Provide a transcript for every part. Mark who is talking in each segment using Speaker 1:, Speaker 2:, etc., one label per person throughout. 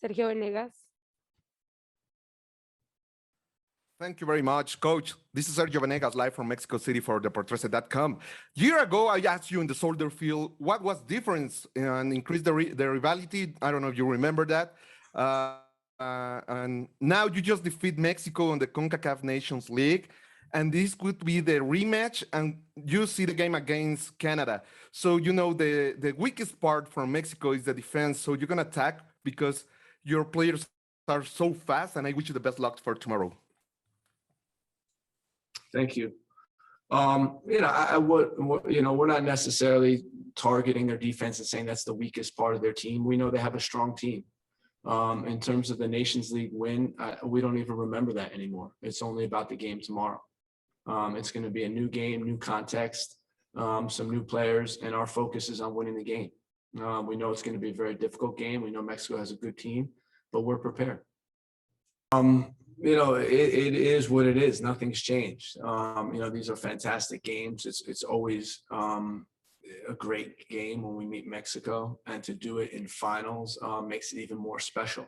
Speaker 1: Sergio Venegas.
Speaker 2: Thank you very much, Coach. This is Sergio Venegas, live from Mexico City for deportrece.com. A year ago, I asked you in the Soldier Field what was difference and increased the rivalry. I don't know if you remember that. And now you just defeat Mexico in the Concacaf Nations League, and this could be the rematch, and you see the game against Canada. So, you know, the weakest part from Mexico is the defense, so you're going to attack because your players are so fast, and I wish you the best luck for tomorrow.
Speaker 3: Thank you. We're not necessarily targeting their defense and saying that's the weakest part of their team. We know they have a strong team. In terms of the Nations League win, we don't even remember that anymore. It's only about the game tomorrow. It's going to be a new game, new context, some new players, and our focus is on winning the game. We know it's going to be a very difficult game. We know Mexico has a good team, but we're prepared. It is what it is. Nothing's changed. These are fantastic games. It's always a great game when we meet Mexico, and to do it in finals makes it even more special.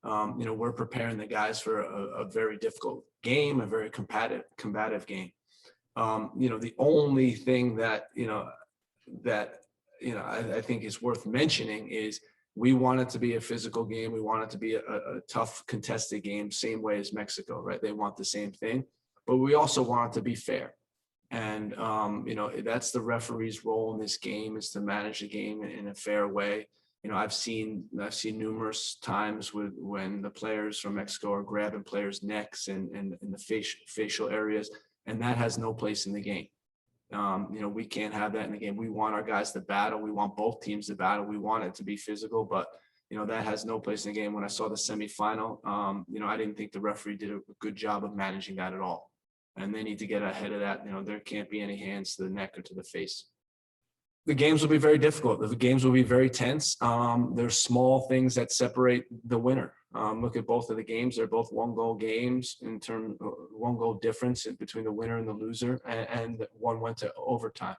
Speaker 3: We're preparing the guys for a very difficult game, a very combative game. The only thing that I think is worth mentioning is we want it to be a physical game. We want it to be a tough, contested game, same way as Mexico, right? They want the same thing, but we also want it to be fair. And, that's the referee's role in this game, is to manage the game in a fair way. I've seen numerous times when the players from Mexico are grabbing players' necks and in the facial areas, and that has no place in the game. We can't have that in the game. We want our guys to battle. We want both teams to battle. We want it to be physical, but that has no place in the game. When I saw the semifinal, I didn't think the referee did a good job of managing that at all. And they need to get ahead of that. There can't be any hands to the neck or to the face. The games will be very difficult. The games will be very tense. There's small things that separate the winner. Look at both of the games. They're both one-goal games in terms of one-goal difference between the winner and the loser, and one went to overtime.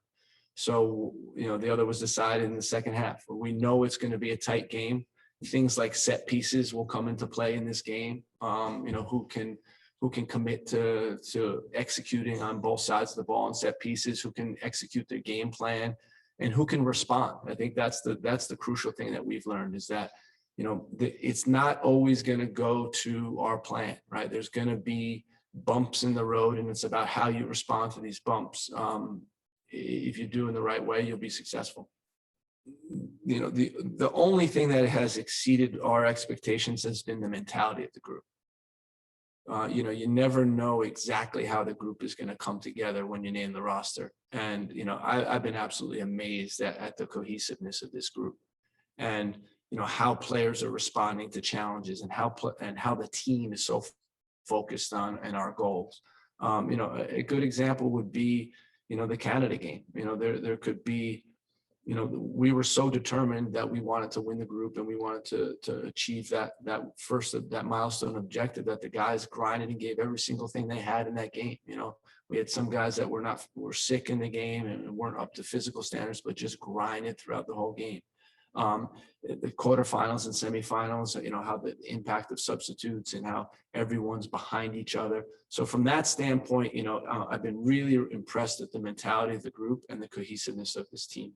Speaker 3: So, the other was decided in the second half. We know it's going to be a tight game. Things like set pieces will come into play in this game. Who can commit to executing on both sides of the ball and set pieces, who can execute their game plan, and who can respond. I think that's the crucial thing that we've learned, is that it's not always going to go to our plan, right? There's going to be bumps in the road, and it's about how you respond to these bumps. If you do it in the right way, you'll be successful. The only thing that has exceeded our expectations has been the mentality of the group. You never know exactly how the group is going to come together when you name the roster. And, I've been absolutely amazed at the cohesiveness of this group, and, how players are responding to challenges, and how the team is so focused on our goals. A good example would be, the Canada game. There could be, we were so determined that we wanted to win the group, and we wanted to achieve that milestone objective, that the guys grinded and gave every single thing they had in that game. We had some guys that were sick in the game and weren't up to physical standards, but just grinded throughout the whole game. The quarterfinals and semifinals, how the impact of substitutes and how everyone's behind each other. So from that standpoint, I've been really impressed with the mentality of the group and the cohesiveness of this team.